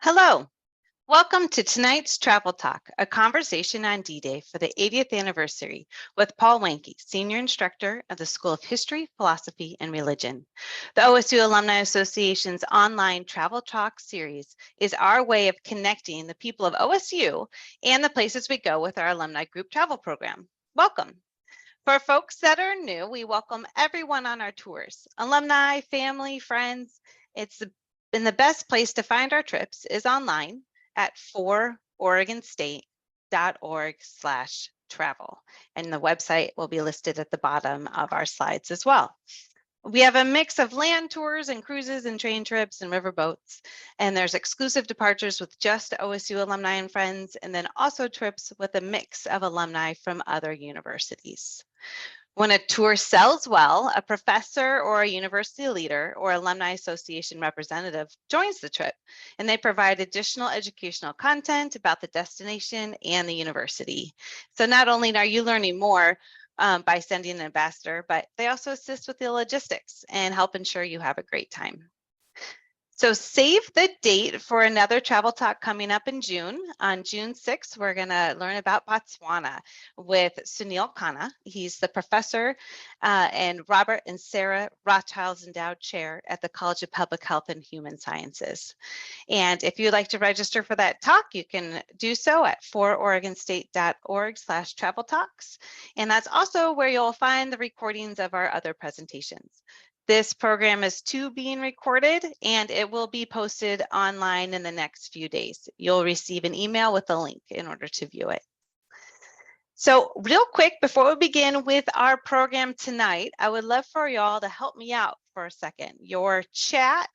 Hello, welcome to tonight's Travel Talk, a conversation on D-Day for the 80th anniversary with Paul Wanke, Senior Instructor of the School of History, Philosophy, and Religion. The OSU Alumni Association's online Travel Talk series is our way of connecting the people of OSU and the places we go with our alumni group travel program. Welcome. For folks that are new, we welcome everyone on our tours, alumni, family, friends. And the best place to find our trips is online at fororegonstate.org/travel. And the website will be listed at the bottom of our slides as well. We have a mix of land tours and cruises and train trips and river boats. And there's exclusive departures with just OSU alumni and friends, and then also trips with a mix of alumni from other universities. When a tour sells well, a professor or a university leader or alumni association representative joins the trip, and they provide additional educational content about the destination and the university. So not only are you learning more by sending an ambassador, but they also assist with the logistics and help ensure you have a great time. So save the date for another travel talk coming up in June. On June 6th, we're going to learn about Botswana with Sunil Khanna. He's the professor and Robert and Sarah Rothschild's Endowed Chair at the College of Public Health and Human Sciences. And if you'd like to register for that talk, you can do so at fororegonstate.org/travel talks. And that's also where you'll find the recordings of our other presentations. This program is being recorded and it will be posted online in the next few days. You'll receive an email with a link in order to view it. So real quick, before we begin with our program tonight, I would love for y'all to help me out for a second. Your chat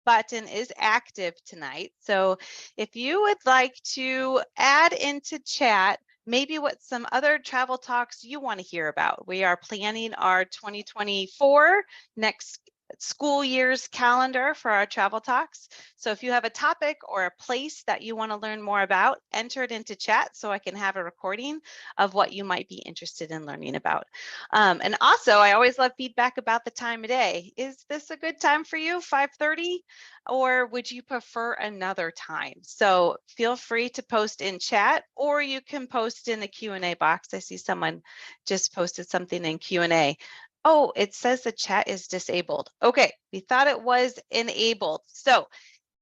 button is active tonight. So if you would like to add into chat maybe what some other travel talks you want to hear about. We are planning our 2024 next school year's calendar for our travel talks. So if you have a topic or a place that you want to learn more about, enter it into chat so I can have a recording of what you might be interested in learning about. And also, I always love feedback about the time of day. Is this a good time for you, 5:30? Or would you prefer another time? So feel free to post in chat, or you can post in the Q&A box. I see someone just posted something in Q&A. Oh, it says the chat is disabled. Okay, we thought it was enabled. So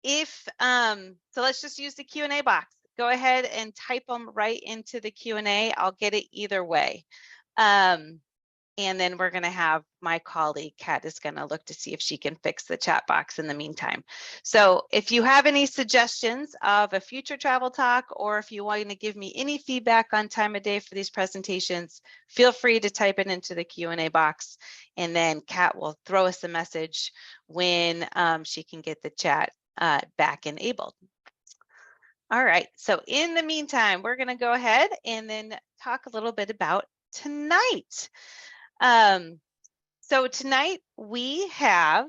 so let's just use the Q&A box. Go ahead and type them right into the Q&A. I'll get it either way. And then we're going to have my colleague, Kat, is going to look to see if she can fix the chat box in the meantime. So if you have any suggestions of a future travel talk, or if you want to give me any feedback on time of day for these presentations, feel free to type it into the Q&A box. And then Kat will throw us a message when she can get the chat back enabled. All right, so in the meantime, we're going to go ahead and then talk a little bit about tonight. So tonight we have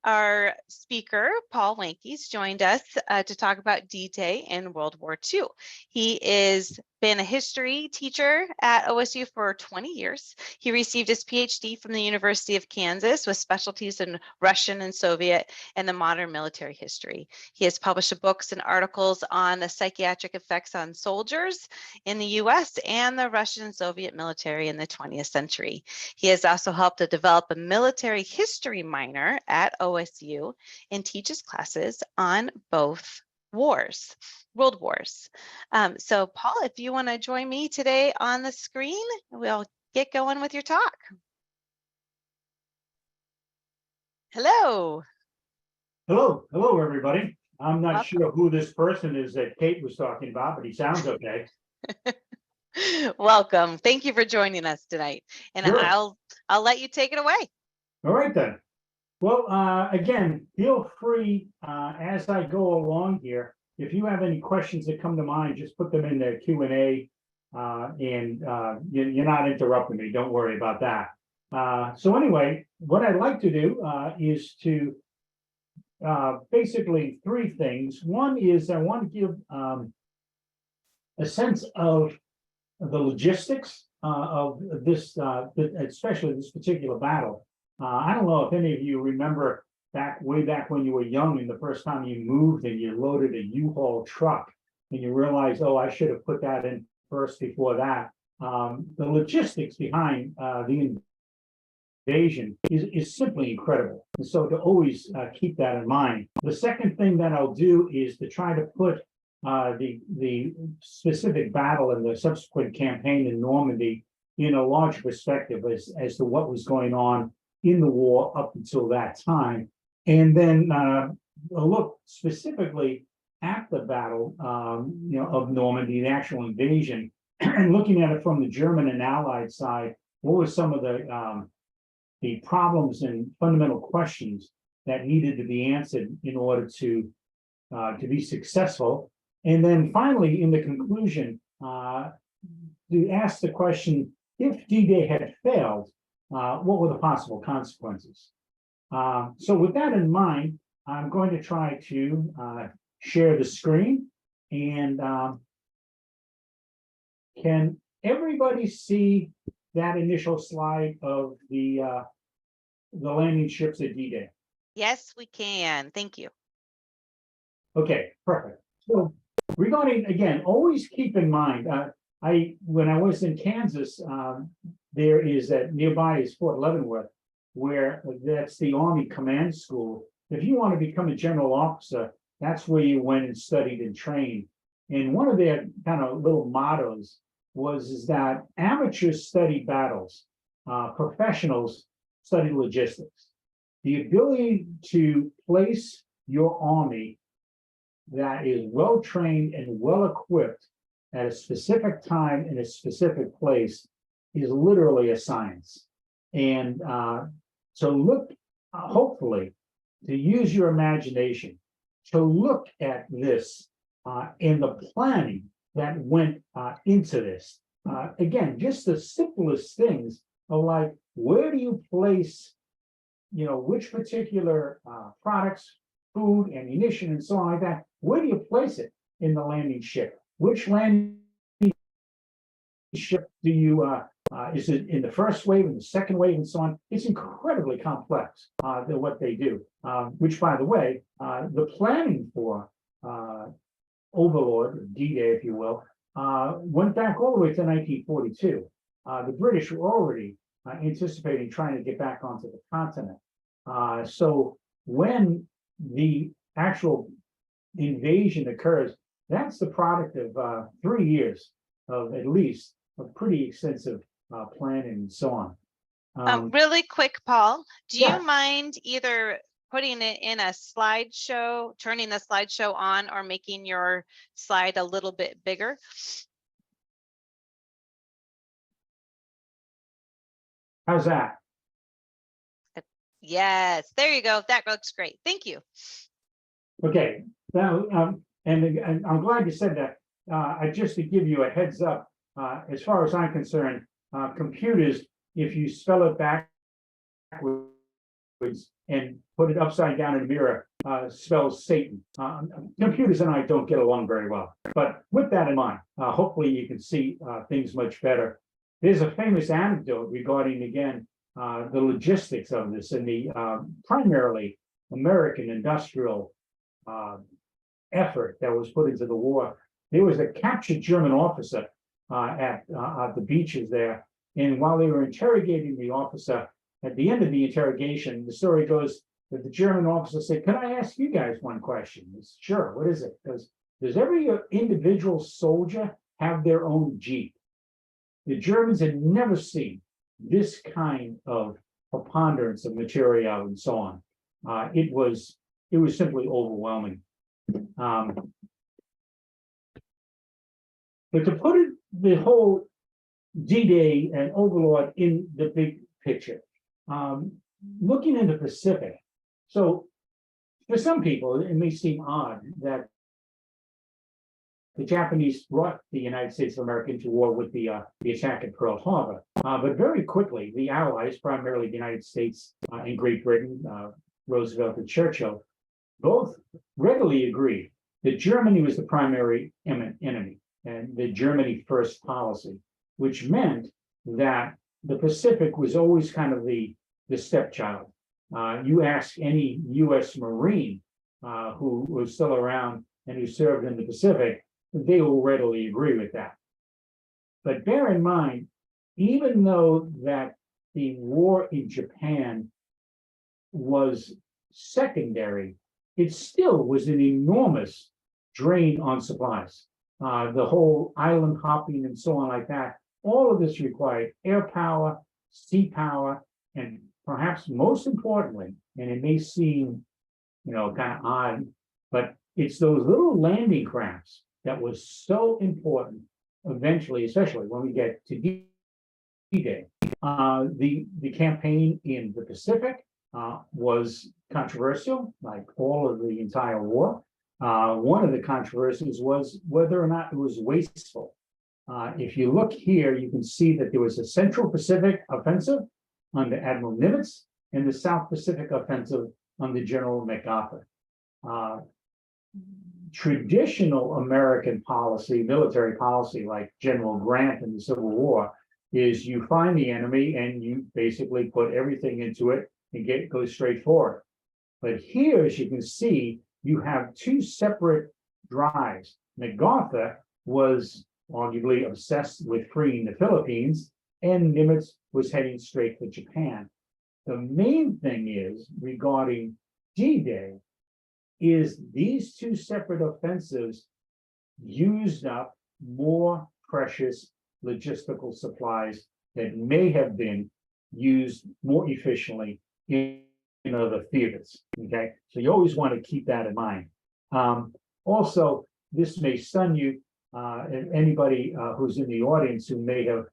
our speaker, Paul Wanke, joined us to talk about D-Day in World War II. He is been a history teacher at OSU for 20 years. He received his PhD from the University of Kansas with specialties in Russian and Soviet and the modern military history. He has published books and articles on the psychiatric effects on soldiers in the US and the Russian and Soviet military in the 20th century. He has also helped to develop a military history minor at OSU and teaches classes on both world wars. So Paul, if you want to join me today on the screen, we'll get going with your talk. Hello. Hello, everybody. I'm not sure who this person is that Kate was talking about, but he sounds okay. Welcome. Thank you for joining us tonight. And sure. I'll let you take it away. All right, then. Well, again, feel free as I go along here, if you have any questions that come to mind, just put them in the Q&A and you're not interrupting me. Don't worry about that. So anyway, what I'd like to do is to basically three things. One is I want to give a sense of the logistics of this, especially this particular battle. I don't know if any of you remember way back when you were young and the first time you moved and you loaded a U-Haul truck and you realized, oh, I should have put that in first before that. The logistics behind the invasion is simply incredible. And so to always keep that in mind. The second thing that I'll do is to try to put the specific battle and the subsequent campaign in Normandy in a large perspective as to what was going on in the war up until that time. And then look specifically at the battle of Normandy, the actual invasion, and looking at it from the German and Allied side, what were some of the problems and fundamental questions that needed to be answered in order to be successful. And then finally, in the conclusion, to ask the question, if D-Day had failed, what were the possible consequences? So with that in mind, I'm going to try to share the screen. And can everybody see that initial slide of the landing ships at D-Day? Yes, we can. Thank you. Okay, perfect. So regarding, again, always keep in mind, when I was in Kansas, there is nearby is Fort Leavenworth, where that's the Army Command School. If you want to become a general officer, that's where you went and studied and trained. And one of their kind of little mottos is that amateurs study battles, professionals study logistics. The ability to place your army that is well trained and well equipped at a specific time in a specific place is literally a science. And so look, hopefully, to use your imagination to look at this and the planning that went into this. Again, just the simplest things of like, where do you place, which particular products, food, ammunition, and so on like that, where do you place it in the landing ship? Which landing ship do you, is it in the first wave, in the second wave, and so on? It's incredibly complex, what they do, which, by the way, the planning for Overlord, D-Day, if you will, went back all the way to 1942. The British were already anticipating trying to get back onto the continent. So when the actual invasion occurs, that's the product of 3 years of at least of pretty extensive planning and so on. Really quick, Paul, do yeah. you mind either putting it in a slideshow, turning the slideshow on, or making your slide a little bit bigger? How's that? Yes, there you go. That looks great. Thank you. Okay, now, and I'm glad you said that. Just to give you a heads up, as far as I'm concerned, computers, if you spell it backwards and put it upside down in a mirror, spells Satan. Computers and I don't get along very well. But with that in mind, hopefully you can see things much better. There's a famous anecdote regarding, again, the logistics of this and the primarily American industrial effort that was put into the war. There was a captured German officer at the beaches there. And while they were interrogating the officer, at the end of the interrogation, the story goes that the German officer said, "Can I ask you guys one question?" Said, "Sure, what is it?" Does every individual soldier have their own Jeep? The Germans had never seen this kind of preponderance of material and so on. It was simply overwhelming. But to put it, the whole D-Day and Overlord in the big picture, looking in the Pacific. So for some people, it may seem odd that the Japanese brought the United States of America into war with the attack at Pearl Harbor. But very quickly, the Allies, primarily the United States and Great Britain, Roosevelt and Churchill, both readily agreed that Germany was the primary enemy and the Germany first policy, which meant that the Pacific was always kind of the stepchild. You ask any U.S. Marine who was still around and who served in the Pacific, they will readily agree with that. But bear in mind, even though that the war in Japan was secondary, it still was an enormous drain on supplies. The whole island hopping and so on like that, all of this required air power, sea power, and perhaps most importantly, and it may seem, kind of odd, but it's those little landing crafts that was so important eventually, especially when we get to D-Day. The campaign in the Pacific was controversial, like all of the entire war. One of the controversies was whether or not it was wasteful. If you look here, you can see that there was a Central Pacific offensive under Admiral Nimitz and the South Pacific offensive under General MacArthur. Traditional American policy, military policy, like General Grant in the Civil War, is you find the enemy and you basically put everything into it and go straight for it. But here, as you can see, you have two separate drives. MacArthur was arguably obsessed with freeing the Philippines, and Nimitz was heading straight for Japan. The main thing is, regarding D-Day, is these two separate offensives used up more precious logistical supplies that may have been used more efficiently in other theaters. Okay, so you always want to keep that in mind. Also, this may stun you, anybody who's in the audience who may have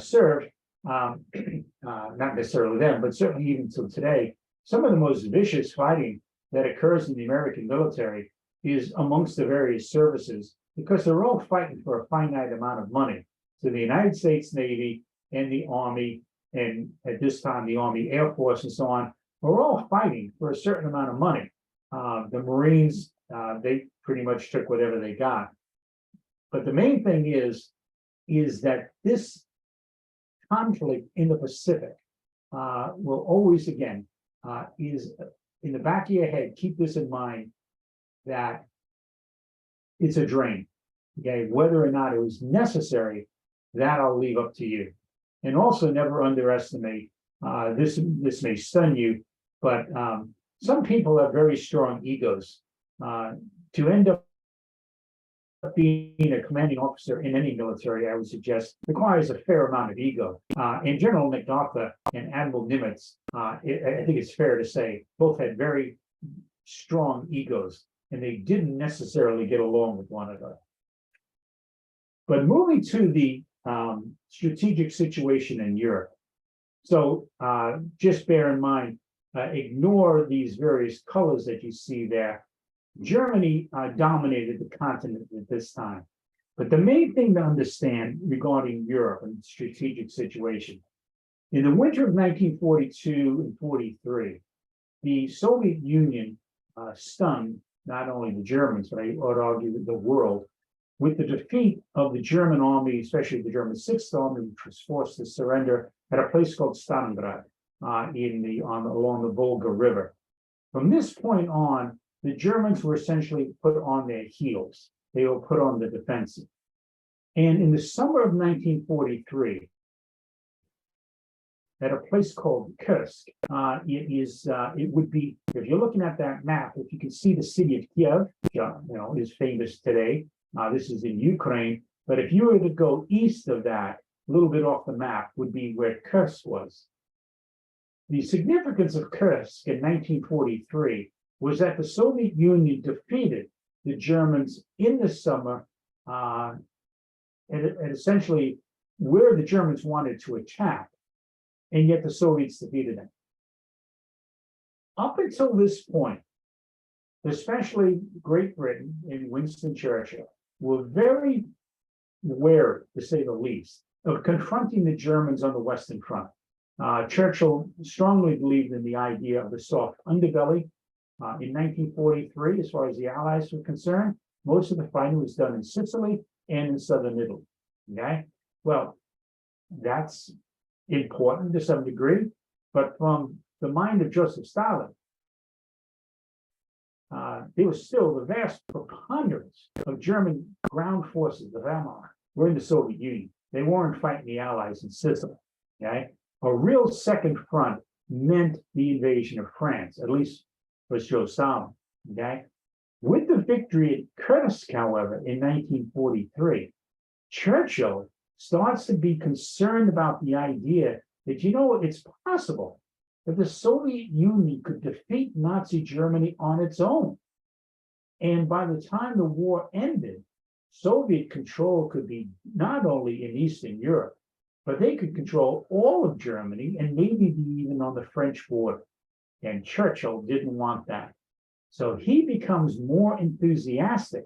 served, not necessarily them, but certainly even till today, some of the most vicious fighting that occurs in the American military is amongst the various services, because they're all fighting for a finite amount of money. So the United States Navy and the Army, and at this time the Army Air Force and so on, are all fighting for a certain amount of money. The Marines, they pretty much took whatever they got. But the main thing is that this conflict in the Pacific will always, again, is in the back of your head, keep this in mind, that it's a drain. Okay, whether or not it was necessary, that I'll leave up to you. And also never underestimate, this may stun you, but some people have very strong egos. To end up being a commanding officer in any military, I would suggest, requires a fair amount of ego. And General MacArthur and Admiral Nimitz, I think it's fair to say, both had very strong egos, and they didn't necessarily get along with one another. But moving to the strategic situation in Europe. So just bear in mind, ignore these various colors that you see there. Germany dominated the continent at this time. But the main thing to understand regarding Europe and the strategic situation, in the winter of 1942 and 43, the Soviet Union stunned not only the Germans, but I would argue the world, with the defeat of the German army, especially the German Sixth Army, which was forced to surrender at a place called Stalingrad along the Volga River. From this point on, the Germans were essentially put on their heels. They were put on the defensive. And in the summer of 1943, at a place called Kursk, it would be, if you're looking at that map, if you can see the city of Kiev, is famous today. This is in Ukraine. But if you were to go east of that, a little bit off the map, would be where Kursk was. The significance of Kursk in 1943 was that the Soviet Union defeated the Germans in the summer, and essentially where the Germans wanted to attack, and yet the Soviets defeated them. Up until this point, especially Great Britain and Winston Churchill were very wary, to say the least, of confronting the Germans on the Western Front. Churchill strongly believed in the idea of the soft underbelly. In 1943, as far as the Allies were concerned, most of the fighting was done in Sicily and in southern Italy. Okay, well, that's important to some degree, but from the mind of Joseph Stalin, there was still the vast preponderance of German ground forces, the Wehrmacht, were in the Soviet Union. They weren't fighting the Allies in Sicily. Okay, a real second front meant the invasion of France, at least was Joe Stalin. Okay, with the victory at Kursk, however, in 1943, Churchill starts to be concerned about the idea that, you know, it's possible that the Soviet Union could defeat Nazi Germany on its own. And by the time the war ended, Soviet control could be not only in Eastern Europe, but they could control all of Germany and maybe be even on the French border. And Churchill didn't want that. So he becomes more enthusiastic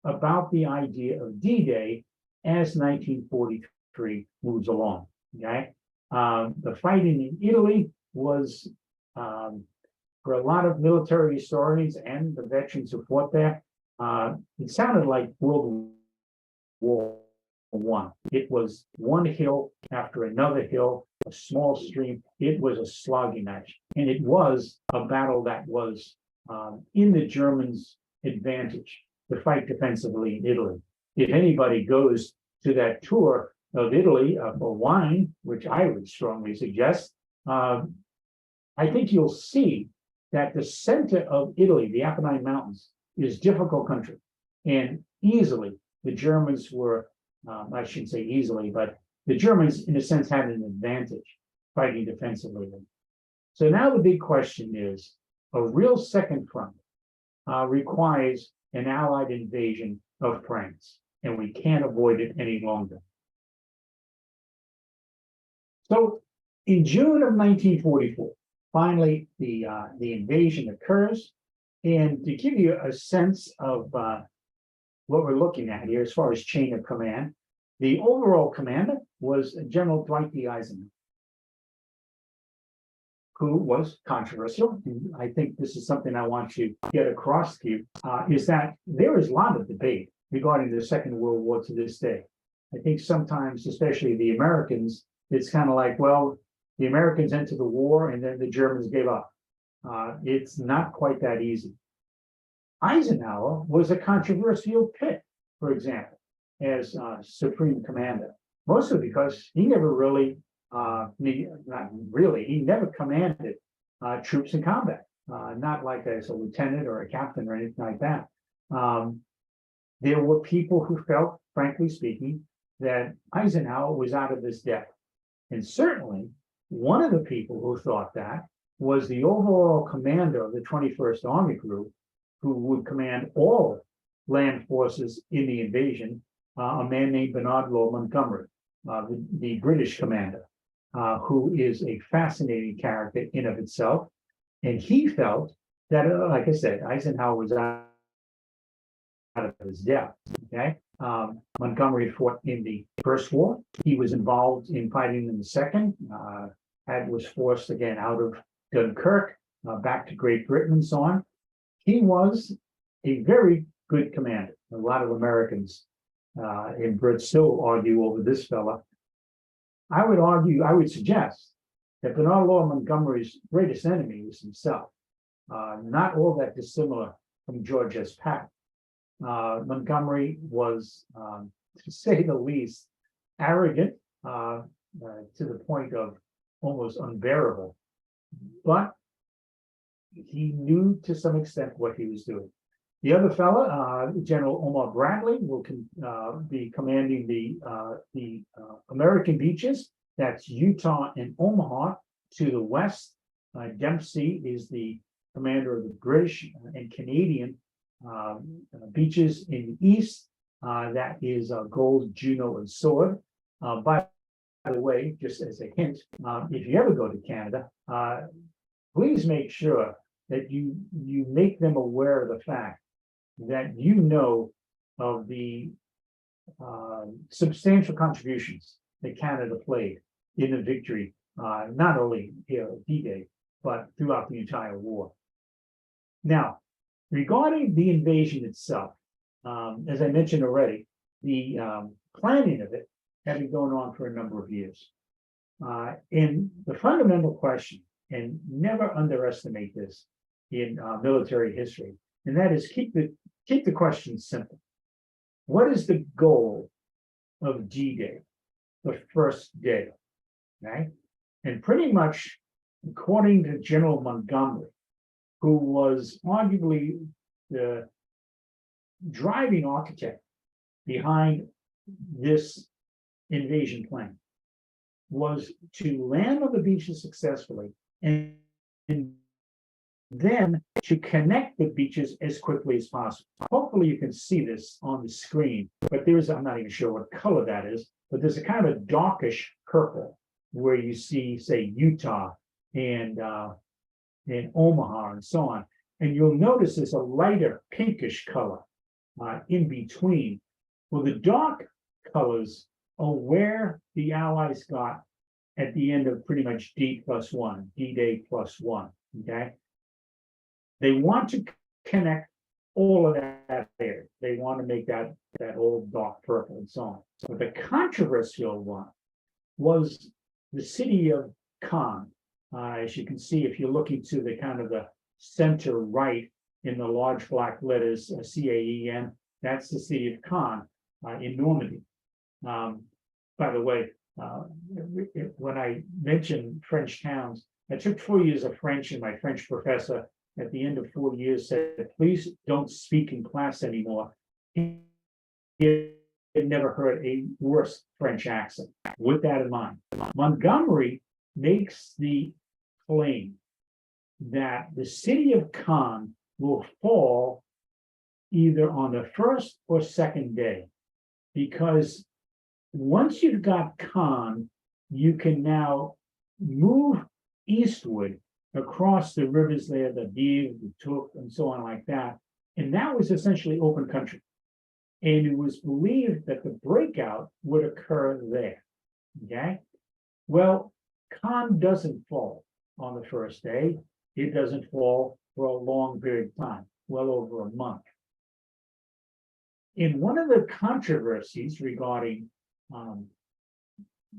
about the idea of D-Day as 1943 moves along. Okay, the fighting in Italy was, for a lot of military historians and the veterans who fought there, it sounded like World War I. It was one hill after another hill, a small stream. It was a slogging match, and it was a battle that was in the Germans' advantage to fight defensively in Italy. If anybody goes to that tour of Italy for wine, which I would strongly suggest, I think you'll see that the center of Italy, the Apennine Mountains, is difficult country. And easily, the Germans were, I shouldn't say easily, but the Germans, in a sense, had an advantage fighting defensively. So now the big question is, a real second front requires an Allied invasion of France, and we can't avoid it any longer. So in June of 1944, finally, the invasion occurs. And to give you a sense of what we're looking at here as far as chain of command, the overall commander was General Dwight D. Eisenhower, who was controversial. And I think this is something I want to get across to you, is that there is a lot of debate regarding the Second World War to this day. I think sometimes, especially the Americans, it's kind of like, well, the Americans entered the war and then the Germans gave up. It's not quite that easy. Eisenhower was a controversial pick, for example, as Supreme Commander, mostly because he never really, he never commanded troops in combat, not like as a lieutenant or a captain or anything like that. There were people who felt, frankly speaking, that Eisenhower was out of his depth. And certainly, one of the people who thought that was the overall commander of the 21st Army Group, who would command all land forces in the invasion, a man named Bernard Law Montgomery, the British commander, who is a fascinating character in of itself. And he felt that, like I said, Eisenhower was out of his depth. Okay, Montgomery fought in the First War. He was involved in fighting in the Second. Was forced again out of Dunkirk, back to Great Britain and so on. He was a very good commander. A lot of Americans in Britain still argue over this fella. I would suggest that Bernard Law Montgomery's greatest enemy was himself. Not all that dissimilar from George S. Patton. Montgomery was, to say the least, arrogant to the point of almost unbearable, but he knew to some extent what he was doing. The other fella, General Omar Bradley, will be commanding the American beaches. That's Utah and Omaha to the west. Dempsey is the commander of the British and Canadian beaches in the east. That is Gold, Juno, and Sword. By the way, just as a hint, if you ever go to Canada, please make sure that you make them aware of the fact that you know of the substantial contributions that Canada played in the victory, not only D-Day, but throughout the entire war. Now, regarding the invasion itself, as I mentioned already, the planning of it had been going on for a number of years. And the fundamental question and never underestimate this in military history, and that is keep the question simple. What is the goal of D-Day, the first day? Right? And pretty much, according to General Montgomery, who was arguably the driving architect behind this invasion plan, was to land on the beaches successfully and then to connect the beaches as quickly as possible. Hopefully you can see this on the screen, but I'm not even sure what color that is, but there's a kind of a darkish purple where you see, say, Utah and Omaha and so on. And you'll notice there's a lighter pinkish color in between. Well, the dark colors are where the Allies got at the end of pretty much D+1, D-Day +1, okay? They want to connect all of that there. They want to make that whole dark purple and so on. But the controversial one was the city of Caen. As you can see, if you're looking to the kind of the center right in the large black letters, C-A-E-N, that's the city of Caen in Normandy. By the way, when I mentioned French towns, I took 4 years of French, and my French professor at the end of 4 years said, please don't speak in class anymore. He had never heard a worse French accent. With that in mind, Montgomery makes the claim that the city of Caen will fall either on the first or second day, because once you've got Caen, you can now move eastward across the rivers there, the Dive, the Took, and so on like that. And that was essentially open country. And it was believed that the breakout would occur there. Okay. Well, Caen doesn't fall on the first day. It doesn't fall for a long period of time, well over a month. In one of the controversies regarding,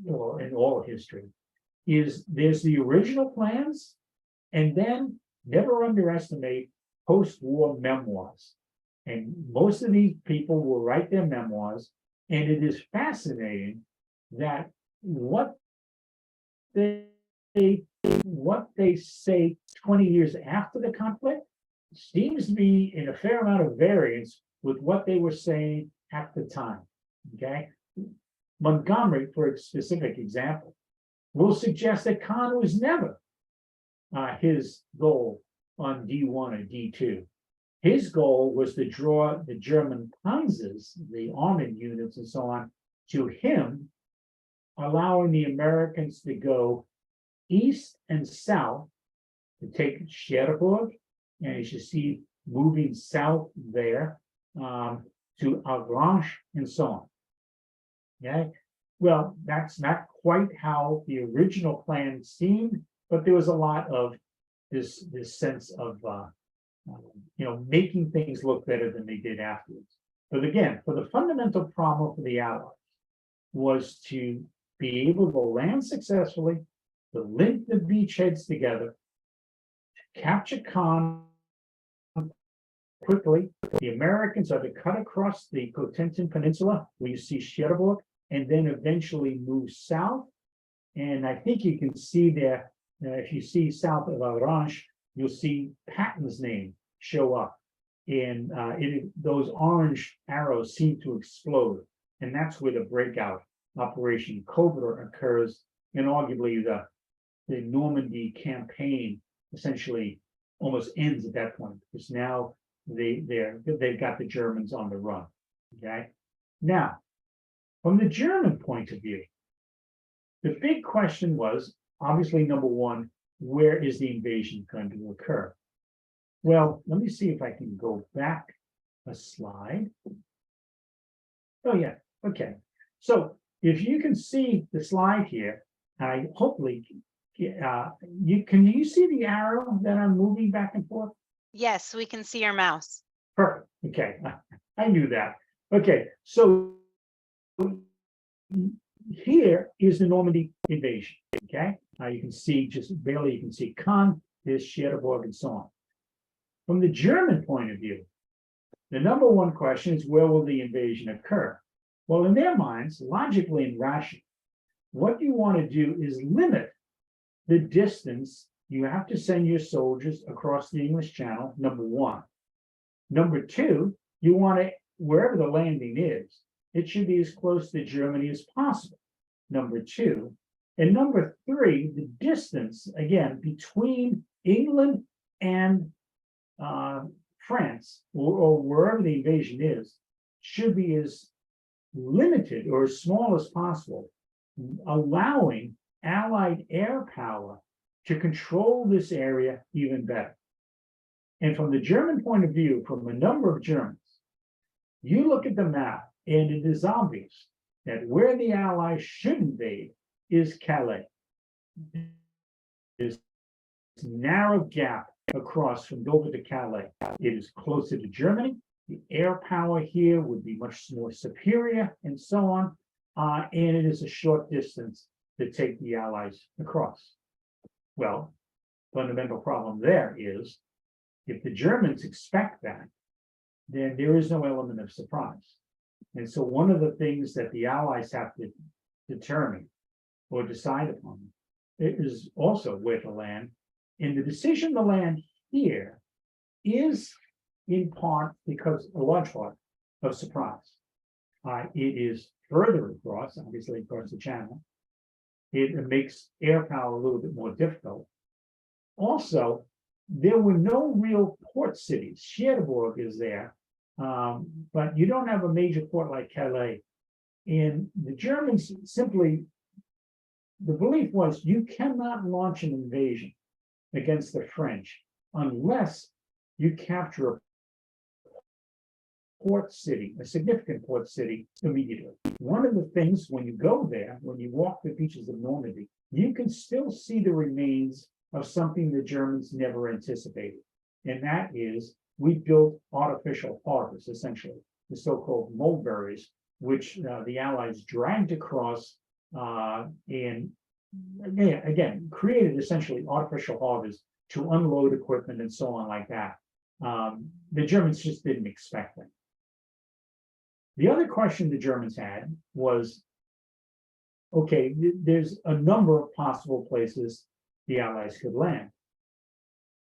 or in all history, is there's the original plans, and then never underestimate post-war memoirs. And most of these people will write their memoirs, and it is fascinating that what they say 20 years after the conflict seems to be in a fair amount of variance with what they were saying at the time. Okay, Montgomery, for a specific example, will suggest that Caen was never his goal on D1 or D2. His goal was to draw the German panzers, the armored units and so on, to him, allowing the Americans to go east and south to take Cherbourg, and as you see, moving south there to Avranches and so on. Okay, well, that's not quite how the original plan seemed, but there was a lot of this sense of making things look better than they did afterwards. But again, for the fundamental problem for the Allies was to be able to land successfully, to link the beachheads together, to capture Caen quickly. The Americans are to cut across the Cotentin Peninsula, where you see Cherbourg, and then eventually move south. And I think you can see there, if you see south of Avranches, you'll see Patton's name show up. And those orange arrows seem to explode. And that's where the breakout Operation Cobra occurs. And arguably the Normandy campaign essentially almost ends at that point, because now they've got the Germans on the run. Okay. Now, from the German point of view, the big question was obviously, number one, where is the invasion going to occur? Well, let me see if I can go back a slide. Oh yeah, okay. So if you can see the slide here, I hopefully can you see the arrow that I'm moving back and forth? Yes, we can see your mouse. Perfect. Okay, I knew that. Okay, so here is the Normandy invasion. Okay, You can see just barely, you can see Cannes, there's Cherbourg, and so on. From the German point of view, the number one question is, where will the invasion occur? Well, in their minds, logically and rationally, what you want to do is limit the distance you have to send your soldiers across the English Channel, number one. Number two, you want to, wherever the landing is, it should be as close to Germany as possible, number two. And number three, the distance, again, between England and France, or wherever the invasion is, should be as limited or as small as possible, allowing Allied air power to control this area even better. And from the German point of view, from a number of Germans, you look at the map and it is obvious that where the Allies should invade is Calais. There's a narrow gap across from Dover to Calais. It is closer to Germany. The air power here would be much more superior and so on. And it is a short distance to take the Allies across. Well, fundamental problem there is, if the Germans expect that, then there is no element of surprise. And so one of the things that the Allies have to determine or decide upon, it is also where to land. And the decision to land here is in part because, a large part, of surprise. It is further across, obviously across the channel. It makes air power a little bit more difficult. Also, there were no real port cities. Cherbourg is there, but you don't have a major port like Calais. And the Germans simply, the belief was, you cannot launch an invasion against the French unless you capture a port city, a significant port city, immediately. One of the things, when you go there, when you walk the beaches of Normandy, you can still see the remains of something the Germans never anticipated. And that is, we built artificial harbors, essentially, the so-called mulberries, which the Allies dragged across and again, created essentially artificial harbors to unload equipment and so on like that. The Germans just didn't expect that. The other question the Germans had was, okay, there's a number of possible places the Allies could land.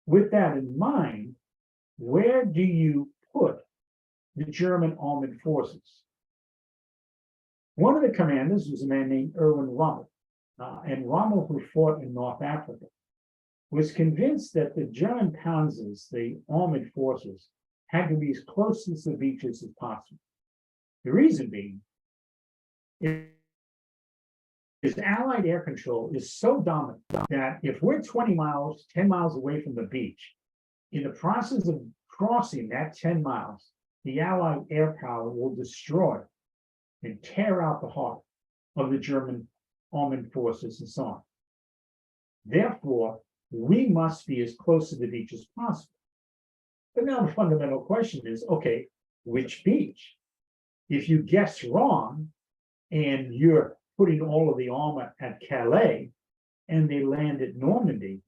With that in mind, where do you put the German armored forces? One of the commanders was a man named Erwin Rommel, and Rommel, who fought in North Africa, was convinced that the German panzers, the armored forces, had to be as close to the beaches as possible. The reason being is Allied air control is so dominant that if we're 20 miles, 10 miles away from the beach, in the process of crossing that 10 miles, the Allied air power will destroy and tear out the heart of the German armed forces and so on. Therefore, we must be as close to the beach as possible. But now the fundamental question is, okay, which beach? If you guess wrong and you're putting all of the armor at Calais and they land at Normandy,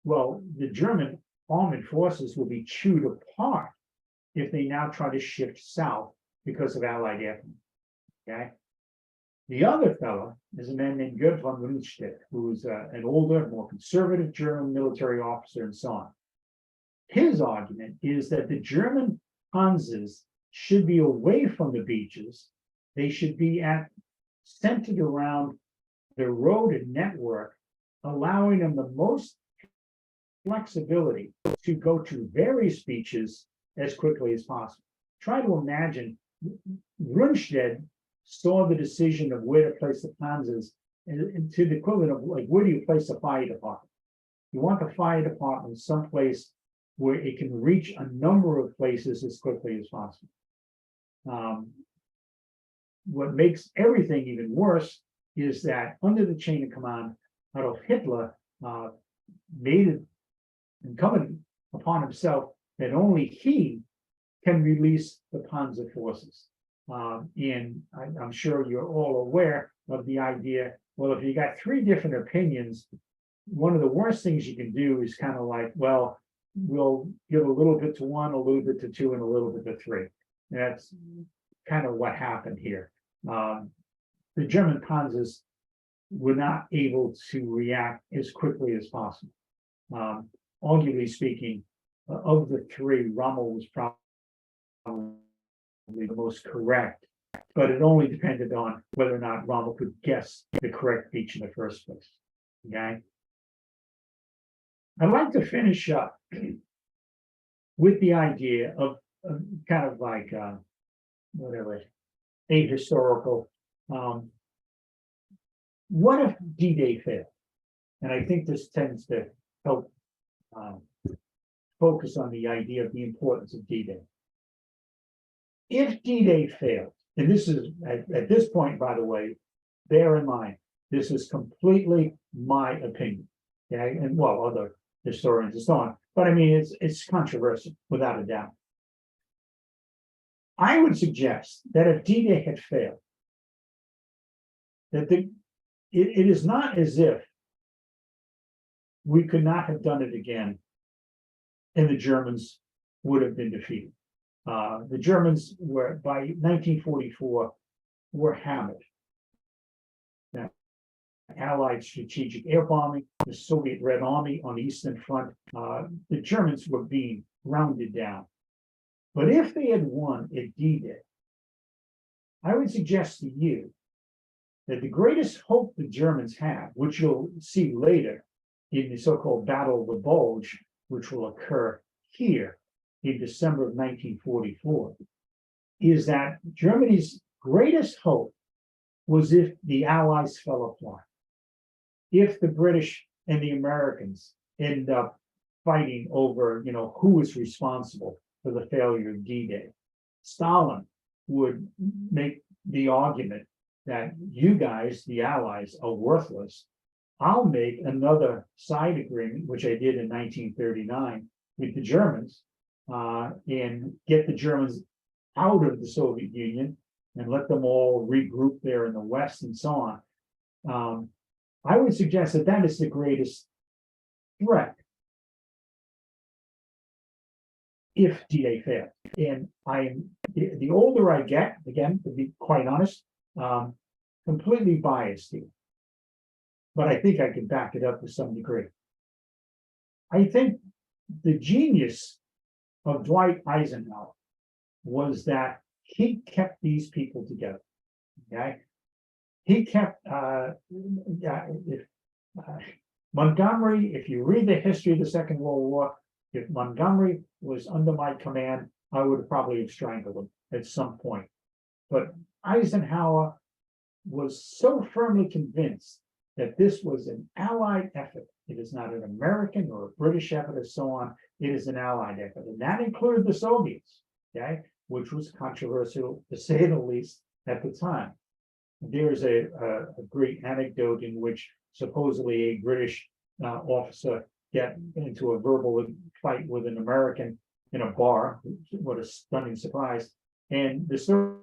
well, the German armed forces will be chewed apart if they now try to shift south because of Allied air. Okay. The other fellow is a man named Gerd von Rundstedt, who's an older, more conservative German military officer and so on. His argument is that the German panzers should be away from the beaches. They should be centered around the road and network, allowing them the most flexibility to go to various beaches as quickly as possible. Try to imagine Rundstedt saw the decision of where to place the panzers and to the equivalent of, like, where do you place a fire department? You want the fire department someplace where it can reach a number of places as quickly as possible. What makes everything even worse is that under the chain of command, Adolf Hitler made it incumbent upon himself that only he can release the panzer forces. And I'm sure you're all aware of the idea, well, if you got three different opinions one of the worst things you can do is kind of like, well, we'll give a little bit to one, a little bit to two, and a little bit to three. And that's kind of what happened here. The German panzers were not able to react as quickly as possible. Arguably speaking, of the three, Rommel was probably the most correct, but it only depended on whether or not Rommel could guess the correct beach in the first place. Okay. I'd like to finish up with the idea of kind of like whatever, a historical. What if D-Day failed? And I think this tends to help focus on the idea of the importance of D-Day. If D-Day failed, and this is at this point, by the way, bear in mind, this is completely my opinion. Okay, and well, other historians and so on, but I mean, it's controversial without a doubt. I would suggest that if D-Day had failed, that it is not as if we could not have done it again and the Germans would have been defeated. The Germans were, by 1944, were hammered. Now, Allied strategic air bombing, the Soviet Red Army on the Eastern Front, the Germans were being rounded down. But if they had won at D-Day, I would suggest to you that the greatest hope the Germans have, which you'll see later in the so-called Battle of the Bulge, which will occur here in December of 1944, is that Germany's greatest hope was if the Allies fell apart, if the British and the Americans end up fighting over, who was responsible for the failure of D-Day. Stalin would make the argument that you guys, the Allies, are worthless. I'll make another side agreement, which I did in 1939 with the Germans, and get the Germans out of the Soviet Union and let them all regroup there in the West and so on. I would suggest that that is the greatest threat if D-Day failed. And the older I get, again, to be quite honest, completely biased here, but I think I can back it up to some degree. I think the genius of Dwight Eisenhower was that he kept these people together. Okay, he kept Montgomery. If you read the history of the Second World War, if Montgomery was under my command, I would have probably strangled him at some point. But Eisenhower was so firmly convinced that this was an Allied effort. It is not an American or a British effort and so on. It is an Allied effort. And that included the Soviets, okay, which was controversial to say the least at the time. There's a great anecdote in which supposedly a British officer get into a verbal fight with an American in a bar. What a stunning surprise. And the story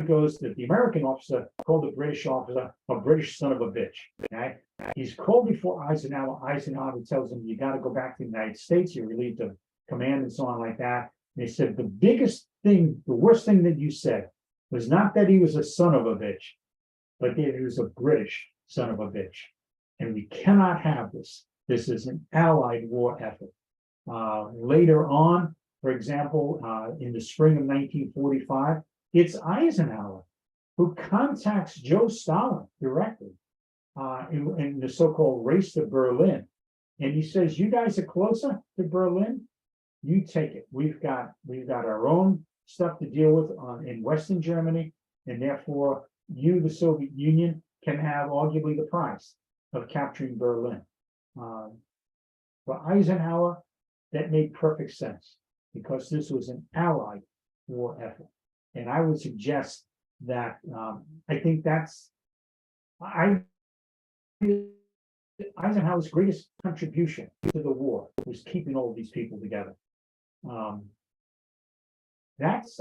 goes that the American officer called the British officer a British son of a bitch. Okay? He's called before Eisenhower. Eisenhower tells him, you got to go back to the United States. You're relieved of command and so on like that. And they said, the biggest thing, the worst thing that you said was not that he was a son of a bitch, but that he was a British son of a bitch. And we cannot have this. This is an Allied war effort. Later on, for example, in the spring of 1945, it's Eisenhower who contacts Joe Stalin directly in the so-called race to Berlin. And he says, you guys are closer to Berlin, you take it. We've got our own stuff to deal with in Western Germany, and therefore you, the Soviet Union, can have arguably the prize of capturing Berlin. For Eisenhower, that made perfect sense because this was an Allied war effort. And I would suggest that I think Eisenhower's greatest contribution to the war was keeping all these people together. That's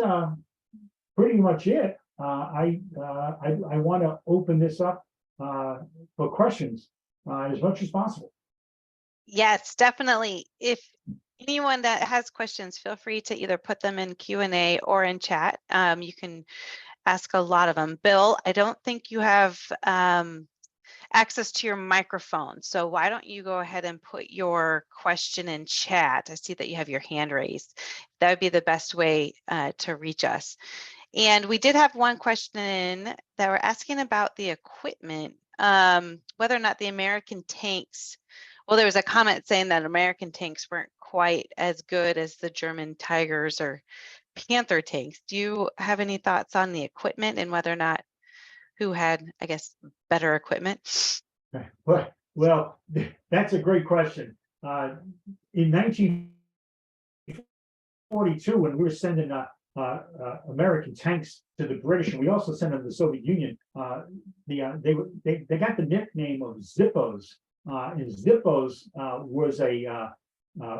pretty much it. I want to open this up for questions as much as possible. Yes, definitely. If anyone that has questions, feel free to either put them in Q&A or in chat. You can ask a lot of them. Bill, I don't think you have access to your microphone. So why don't you go ahead and put your question in chat? I see that you have your hand raised. That would be the best way to reach us. And we did have one question that we're asking about the equipment, whether or not the American tanks, well, there was a comment saying that American tanks weren't quite as good as the German Tigers or Panther tanks. Do you have any thoughts on the equipment and whether or not who had, I guess, better equipment? Well, that's a great question. In 1942, when we were sending American tanks to the British, and we also sent them to the Soviet Union, they got the nickname of Zippos. And Zippos was a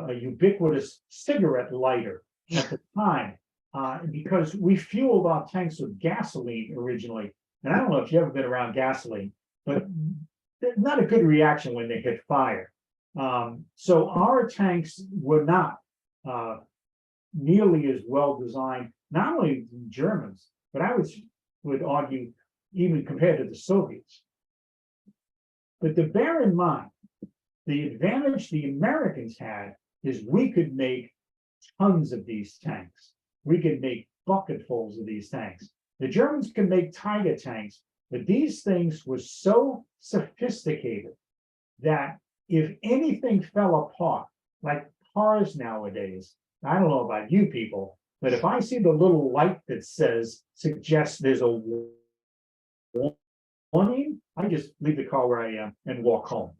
ubiquitous cigarette lighter at the time, because we fueled our tanks with gasoline originally. And I don't know if you've ever been around gasoline, but not a good reaction when they hit fire. So our tanks were not nearly as well designed, not only the Germans, but I would argue even compared to the Soviets. But to bear in mind, the advantage the Americans had is we could make tons of these tanks. We could make bucketfuls of these tanks. The Germans could make Tiger tanks, but these things were so sophisticated that if anything fell apart, like cars nowadays, I don't know about you people, but if I see the little light that suggests there's a warning, I just leave the car where I am and walk home.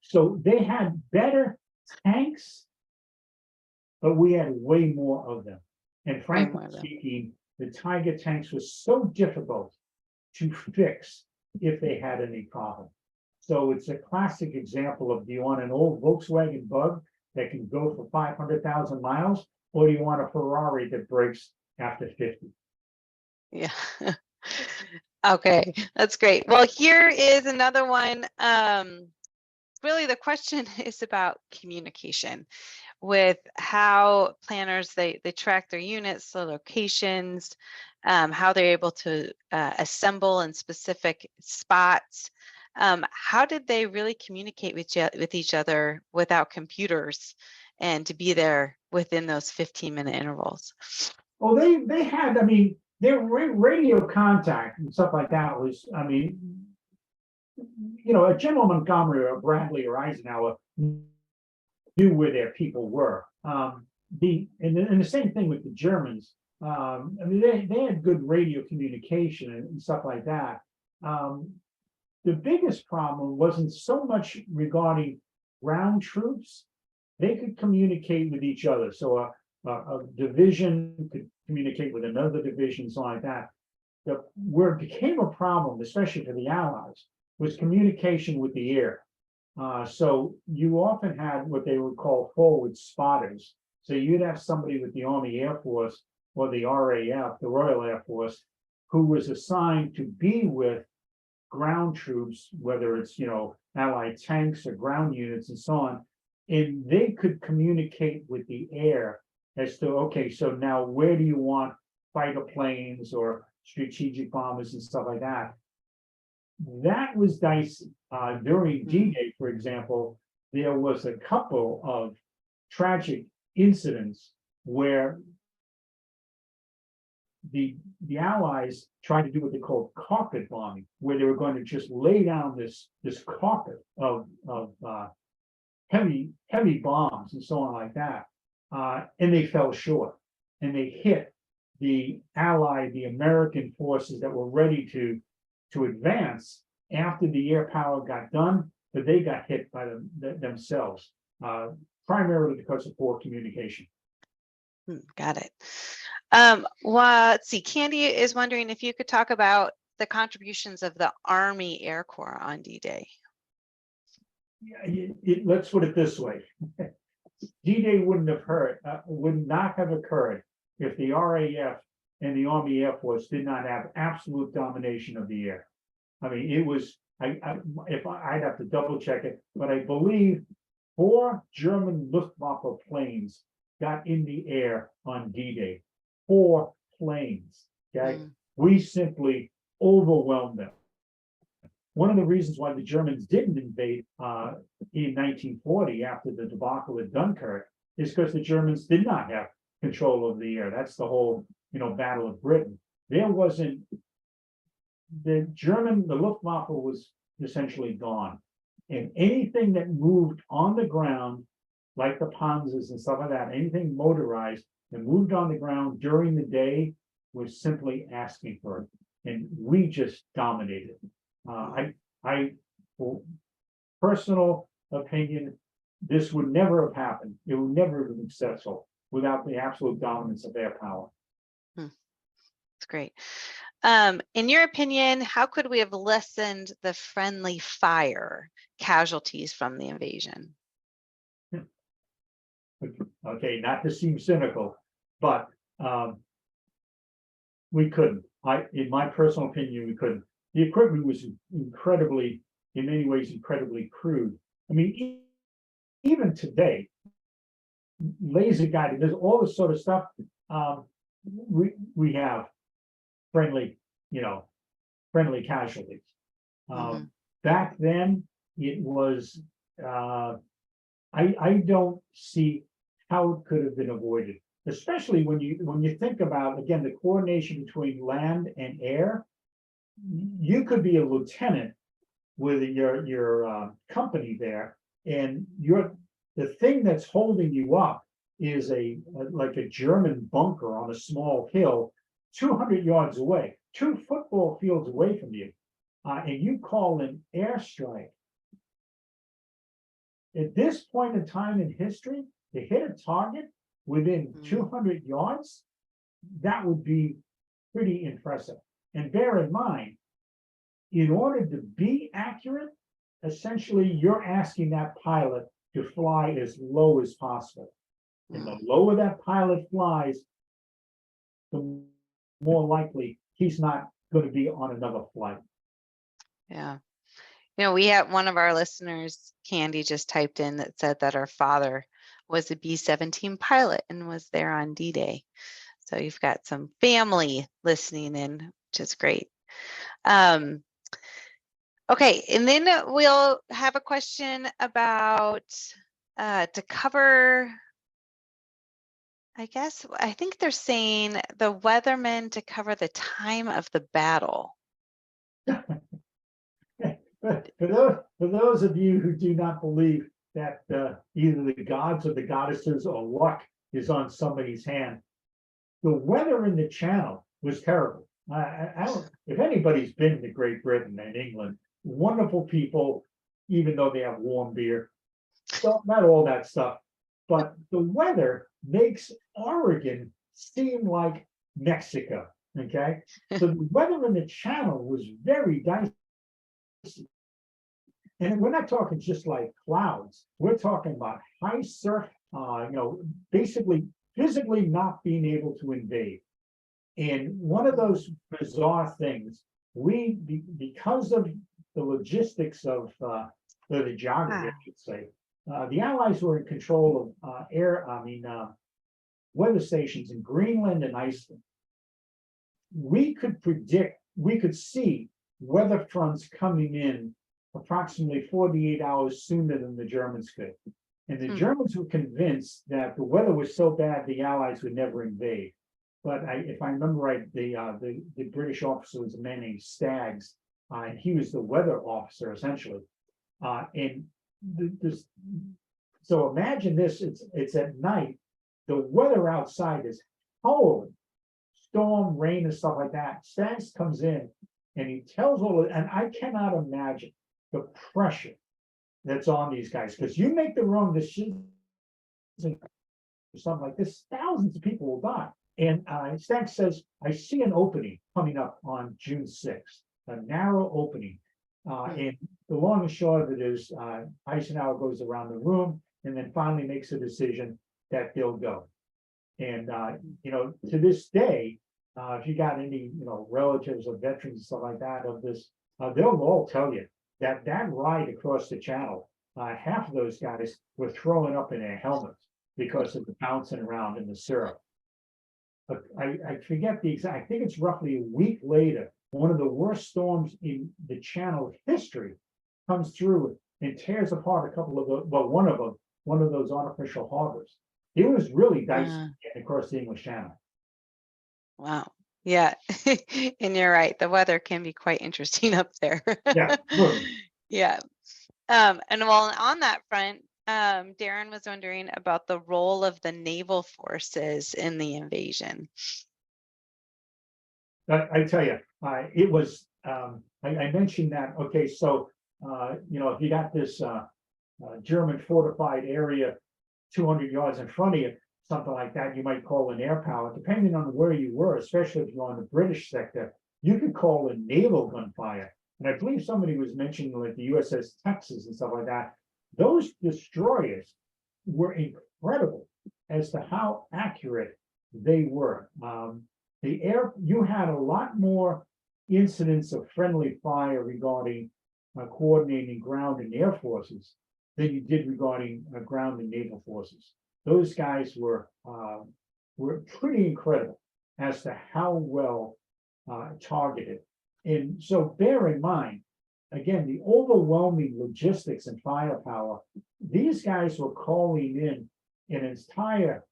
So they had better tanks, but we had way more of them. And frankly speaking, the Tiger tanks were so difficult to fix if they had any problem. So it's a classic example of, do you want an old Volkswagen Bug that can go for 500,000 miles, or do you want a Ferrari that breaks after 50? Yeah. Okay, that's great. Well, here is another one. Really, the question is about communication with how planners, they track their units, the locations, how they're able to assemble in specific spots. How did they really communicate with each other without computers and to be there within those 15-minute intervals? Well, they had, I mean, their radio contact and stuff like that was, I mean, you know, a General Montgomery or a Bradley or Eisenhower knew where their people were. And the same thing with the Germans. I mean, they had good radio communication and stuff like that. The biggest problem wasn't so much regarding ground troops. They could communicate with each other. So a division could communicate with another division, something like that. Where it became a problem, especially for the Allies, was communication with the air. So you often had what they would call forward spotters. So you'd have somebody with the Army Air Force or the RAF, the Royal Air Force, who was assigned to be with ground troops, whether it's, you know, Allied tanks or ground units and so on, and they could communicate with the air as to, okay, so now where do you want fighter planes or strategic bombers and stuff like that? That was dicey. During D-Day, for example, there was a couple of tragic incidents where the Allies tried to do what they called carpet bombing, where they were going to just lay down this carpet of heavy bombs and so on like that, and they fell short, and they hit the American forces that were ready to advance after the air power got done, but they got hit by themselves, primarily because of poor communication. Got it. Well, let's see. Candy is wondering if you could talk about the contributions of the Army Air Corps on D-Day. Yeah, let's put it this way. D-Day would not have occurred if the RAF and the Army Air Force did not have absolute domination of the air. I mean, it was I'd have to double check it, but I believe 4 German Luftwaffe planes got in the air on D-Day. 4 planes, okay? Mm. We simply overwhelmed them. One of the reasons why the Germans didn't invade in 1940 after the debacle at Dunkirk is because the Germans did not have control of the air. That's the whole, Battle of Britain. There wasn't the Luftwaffe was essentially gone. And anything that moved on the ground, like the Panzers and stuff like that, anything motorized that moved on the ground during the day was simply asking for it. And we just dominated. For personal opinion, this would never have happened. It would never have been successful without the absolute dominance of air power. That's great. In your opinion, how could we have lessened the friendly fire casualties from the invasion? Okay, not to seem cynical, but we couldn't. In my personal opinion, we couldn't. The equipment was incredibly, in many ways, incredibly crude. I mean, even today, laser guided, there's all this sort of stuff. We have friendly casualties. Back then, it was. I don't see how it could have been avoided, especially when you think about, again, the coordination between land and air. You could be a lieutenant with your company there, and the thing that's holding you up is like a German bunker on a small hill 200 yards away, 2 football fields away from you, and you call an airstrike. At this point in time in history, to hit a target within 200 yards, that would be pretty impressive. And bear in mind, in order to be accurate, essentially you're asking that pilot to fly as low as possible. And the lower that pilot flies, the more likely he's not going to be on another flight. Yeah. We had one of our listeners, Candy, just typed in that said that her father was a B-17 pilot and was there on D-Day. So you've got some family listening in, which is great. Okay, and then we'll have a question about to cover, I think they're saying the weathermen to cover the time of the battle. For those of you who do not believe that either the gods or the goddesses or luck is on somebody's hand, the weather in the Channel was terrible. I don't. If anybody's been to Great Britain and England, wonderful people, even though they have warm beer, so not all that stuff. But the weather makes Oregon seem like Mexico. Okay, so the weather in the Channel was very dicey. And we're not talking just like clouds. We're talking about high surf, basically physically not being able to invade. And one of those bizarre things, because of the logistics of the geography, I should say, the Allies were in control of weather stations in Greenland and Iceland. We could see weather fronts coming in approximately 48 hours sooner than the Germans could. And the Germans were convinced that the weather was so bad the Allies would never invade. But if I remember right, the British officer was a man named Staggs, and he was the weather officer essentially. So imagine this: it's at night. The weather outside is howling, storm, rain, and stuff like that. Staggs comes in and he tells and I cannot imagine the pressure that's on these guys, because you make the wrong decision, something like this, thousands of people will die. And Staggs says, I see an opening coming up on June 6th, a narrow opening. And the long and short of it is Eisenhower goes around the room and then finally makes a decision that they'll go. And, to this day, if you got any, relatives or veterans and stuff like that of this, they'll all tell you that ride across the channel, half of those guys were throwing up in their helmets because of the bouncing around in the syrup. But I forget the exact, I think it's roughly a week later, one of the worst storms in the channel history comes through and tears apart a couple of the, well, one of those artificial harbors. It was really dicey getting across the English Channel. Wow. Yeah. And you're right. The weather can be quite interesting up there. Yeah, good. Yeah. And while on that front, Darren was wondering about the role of the naval forces in the invasion. I tell you, it was, I mentioned that, okay, so, if you got this German fortified area 200 yards in front of you, something like that, you might call in air power, depending on where you were, especially if you're on the British sector, you could call in naval gunfire. And I believe somebody was mentioning like the USS Texas and stuff like that. Those destroyers were incredible as to how accurate they were. You had a lot more incidents of friendly fire regarding coordinating ground and air forces than you did regarding ground and naval forces. Those guys were pretty incredible as to how well targeted. And so bear in mind, again, the overwhelming logistics and firepower, these guys were calling in an entire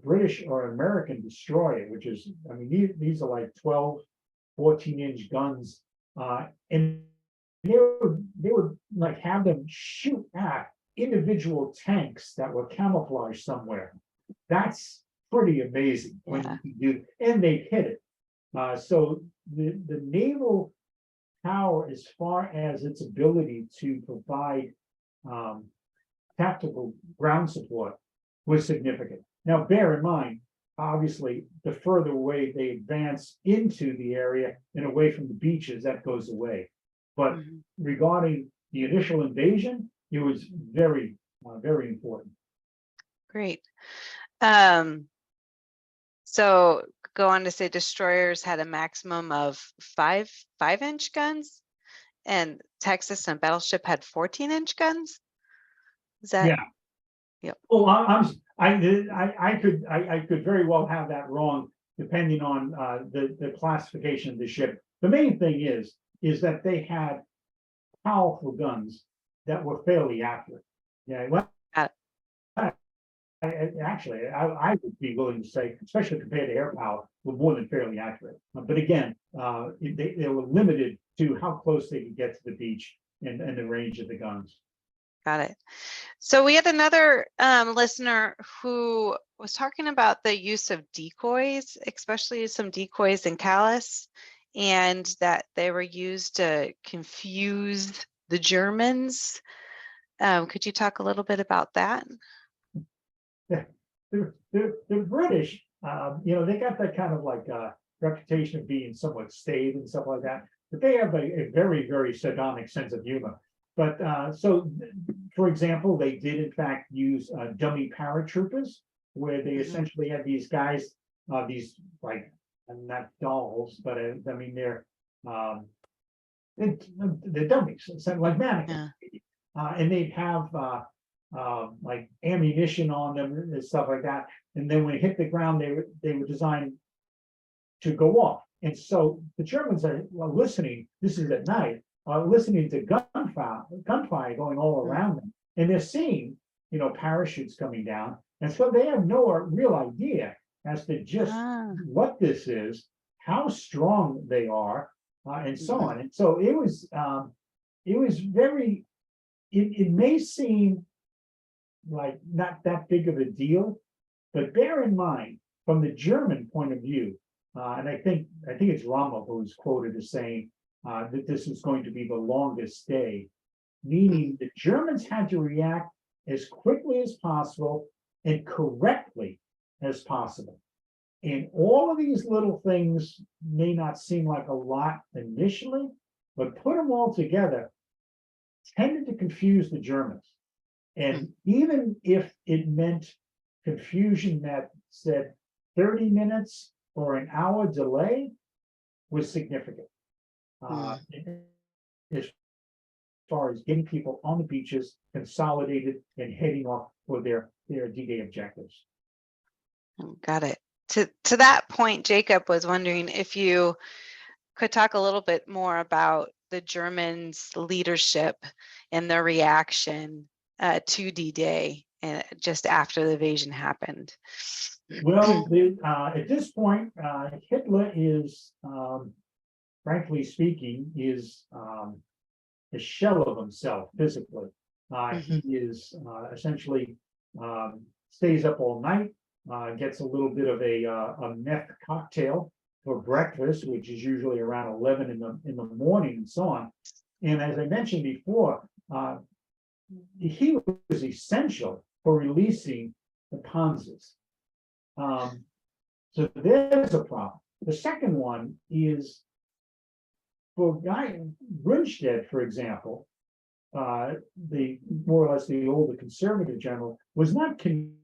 British or American destroyer, which is, I mean, these are like 12, 14-inch guns. And they would like have them shoot at individual tanks that were camouflaged somewhere. That's pretty amazing when you can do, and they hit it. So the naval power, as far as its ability to provide tactical ground support, was significant. Now, bear in mind, obviously, the further away they advance into the area and away from the beaches, that goes away. But regarding the initial invasion, it was very, very important. Great. So go on to say destroyers had a maximum of 5-inch guns, and Texas and Battleship had 14-inch guns. Is that? Yeah. Yep. Oh, I could very well have that wrong, depending on the classification of the ship. The main thing is that they had powerful guns that were fairly accurate. Yeah, well, I would be willing to say, especially compared to air power, were more than fairly accurate. But again, they were limited to how close they could get to the beach and the range of the guns. Got it. So we had another listener who was talking about the use of decoys, especially some decoys in Calais, and that they were used to confuse the Germans. Could you talk a little bit about that? The British, they got that kind of like reputation of being somewhat staid and stuff like that, but they have a very, very sardonic sense of humor. But so, for example, they did in fact use dummy paratroopers, where they essentially had these guys, these like not dolls, but I mean they're dummies, like mannequins, and they'd have like ammunition on them and stuff like that. And then when it hit the ground, they were designed to go off. And so the Germans are listening. This is at night. Listening to gunfire going all around them, and they're seeing, parachutes coming down, and so they have no real idea as to just what this is, how strong they are, and so on. And so it was very. It may seem like not that big of a deal, but bear in mind from the German point of view, and I think it's Rommel who's quoted as saying that this is going to be the longest day, meaning the Germans had to react as quickly as possible and correctly as possible. And all of these little things may not seem like a lot initially, but put them all together tended to confuse the Germans. And even if it meant confusion that said 30 minutes or an hour delay was significant. As far as getting people on the beaches, consolidated, and heading off for their D-Day objectives. Got it. To that point, Jacob was wondering if you could talk a little bit more about the Germans' leadership and their reaction to D-Day and just after the invasion happened. Well, at this point, Hitler is, frankly speaking, is a shell of himself physically. He is essentially stays up all night, gets a little bit of a meth cocktail for breakfast, which is usually around 11 in the morning, and so on. And as I mentioned before, he was essential for releasing the Panzers. So there's a problem. The second one is for Brunstedt, for example, the more or less the older conservative general was not convinced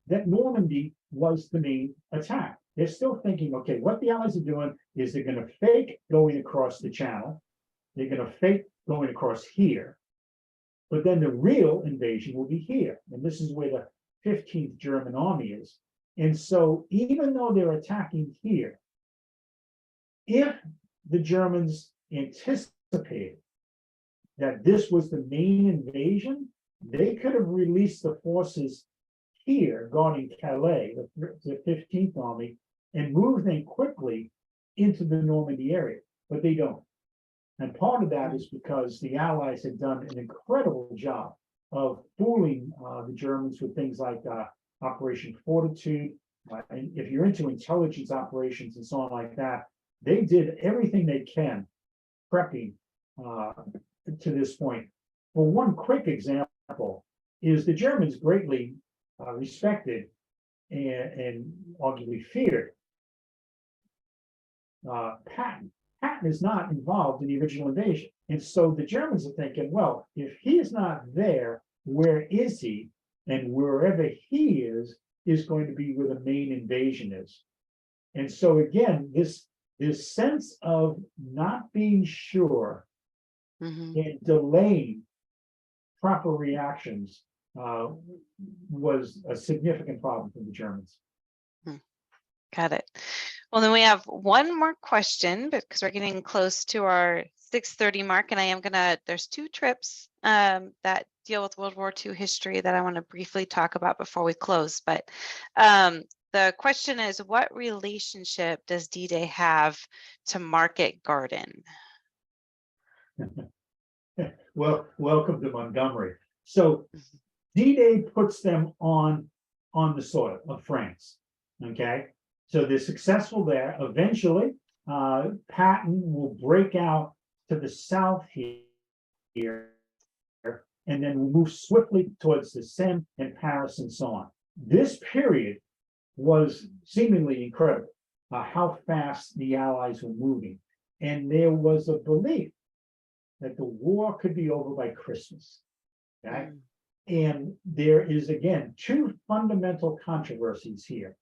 that Normandy was the main attack. They're still thinking, okay, what the Allies are doing is they're going to fake going across the Channel. They're going to fake going across here. But then the real invasion will be here. And this is where the 15th German Army is. And so even though they're attacking here, if the Germans anticipated that this was the main invasion, they could have released the forces here guarding Calais, the 15th Army, and moved them quickly into the Normandy area, but they don't. And part of that is because the Allies had done an incredible job of fooling the Germans with things like Operation Fortitude. And if you're into intelligence operations and so on like that, they did everything they can prepping to this point. Well, one quick example is the Germans greatly respected and arguably feared Patton. Patton is not involved in the original invasion. And so the Germans are thinking, well, if he is not there, where is he? And wherever he is going to be where the main invasion is. And so again, this sense of not being sure and delaying proper reactions was a significant problem for the Germans. Got it. Well, then we have one more question because we're getting close to our 6:30 mark, and there's two trips that deal with World War II history that I want to briefly talk about before we close. But the question is, what relationship does D-Day have to Market Garden? Well, welcome to Montgomery. So D-Day puts them on the soil of France. Okay. So they're successful there. Eventually, Patton will break out to the south here, and then we'll move swiftly towards the Seine and Paris and so on. This period was seemingly incredible, how fast the Allies were moving. And there was a belief that the war could be over by Christmas. Okay? And there is, again, two fundamental controversies here.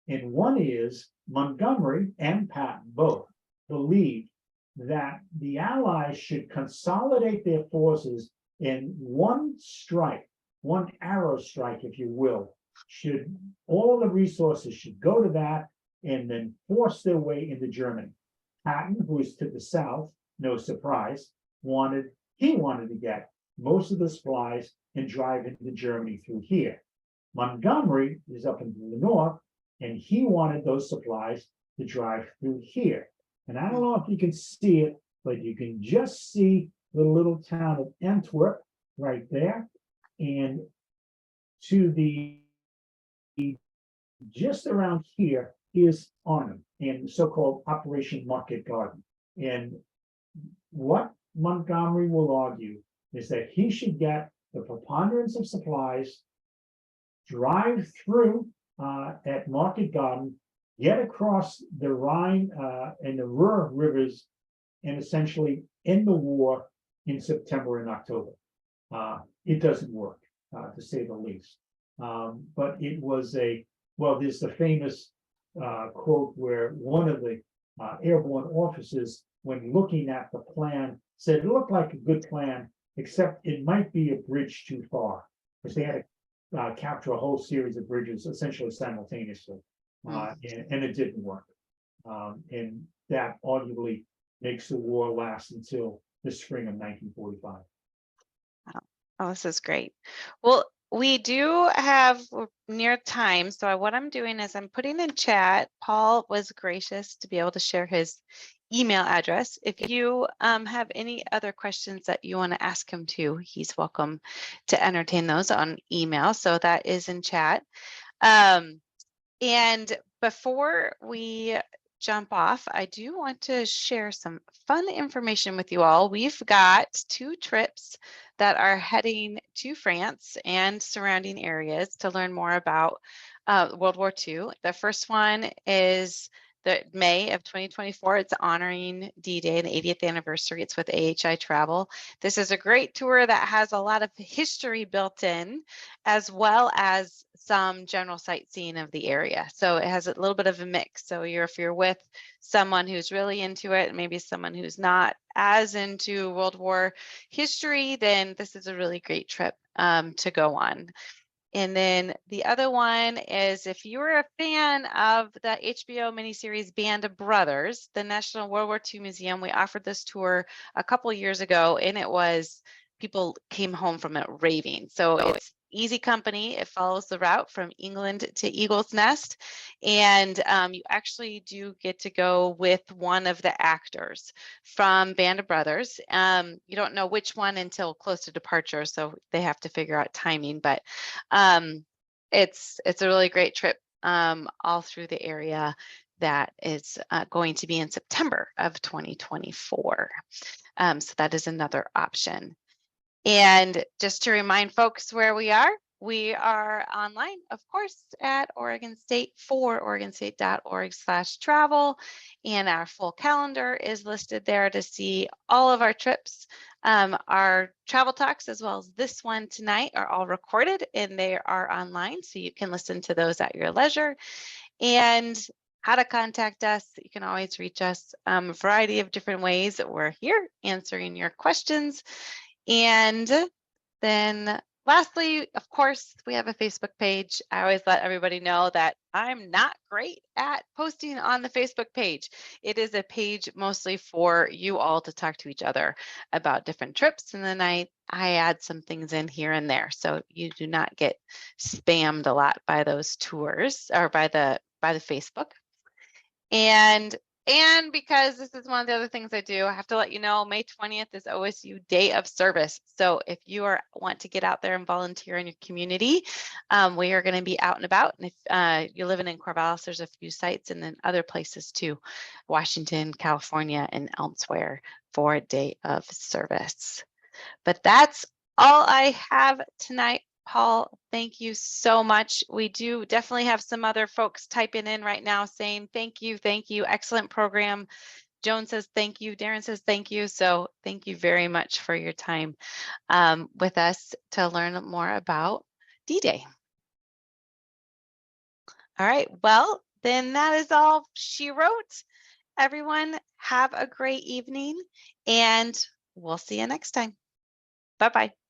And one is Montgomery and Patton both believed that the Allies should consolidate their forces in one strike, one arrow strike, if you will. All the resources should go to that and then force their way into Germany. Patton, who is to the south, no surprise, wanted to get most of the supplies and drive into Germany through here. Montgomery is up into the north, and he wanted those supplies to drive through here. And I don't know if you can see it, but you can just see the little town of Antwerp right there. And to the just around here is Arnhem and so-called Operation Market Garden. And what Montgomery will argue is that he should get the preponderance of supplies, drive through at Market Garden, get across the Rhine and the Ruhr rivers, and essentially end the war in September and October. It doesn't work, to say the least. But it was there's the famous quote where one of the airborne officers when looking at the plan, said it looked like a good plan, except it might be a bridge too far, because they had to capture a whole series of bridges essentially simultaneously, and it didn't work. And that arguably makes the war last until the spring of 1945. Oh, this is great. Well, we do have near time. So what I'm doing is I'm putting in chat. Paul was gracious to be able to share his email address. If you have any other questions that you want to ask him to, he's welcome to entertain those on email. So that is in chat. And before we jump off, I do want to share some fun information with you all. We've got 2 trips that are heading to France and surrounding areas to learn more about World War II. The first one is the May of 2024. It's honoring D-Day and the 80th anniversary. It's with AHI Travel. This is a great tour that has a lot of history built in, as well as some general sightseeing of the area. So it has a little bit of a mix. So if you're with someone who's really into it, maybe someone who's not as into World War history, then this is a really great trip to go on. And then the other one is, if you were a fan of the HBO miniseries Band of Brothers, the National World War II Museum, we offered this tour a couple years ago, and people came home from it raving. So it's easy company. It follows the route from England to Eagle's Nest. And you actually do get to go with one of the actors from Band of Brothers. You don't know which one until close to departure, so they have to figure out timing. But it's a really great trip all through the area that is going to be in September of 2024. So that is another option. And just to remind folks where we are online, of course, at Oregon State for OregonState.org/travel. And our full calendar is listed there to see all of our trips. Our travel talks, as well as this one tonight, are all recorded and they are online, so you can listen to those at your leisure. And how to contact us, you can always reach us a variety of different ways. We're here answering your questions. And then lastly, of course, we have a Facebook page. I always let everybody know that I'm not great at posting on the Facebook page. It is a page mostly for you all to talk to each other about different trips. And then I add some things in here and there. So you do not get spammed a lot by those tours or by the Facebook. And because this is one of the other things I do, I have to let you know, May 20th is OSU Day of Service. So if you want to get out there and volunteer in your community, we are going to be out and about. And if you're living in Corvallis, there's a few sites, and then other places too, Washington, California, and elsewhere for Day of Service. But that's all I have tonight. Paul, thank you so much. We do definitely have some other folks typing in right now saying thank you, excellent program. Joan says thank you, Darren says thank you. So thank you very much for your time with us to learn more about D-Day. All right, well, then that is all she wrote. Everyone, have a great evening, and we'll see you next time. Bye-bye.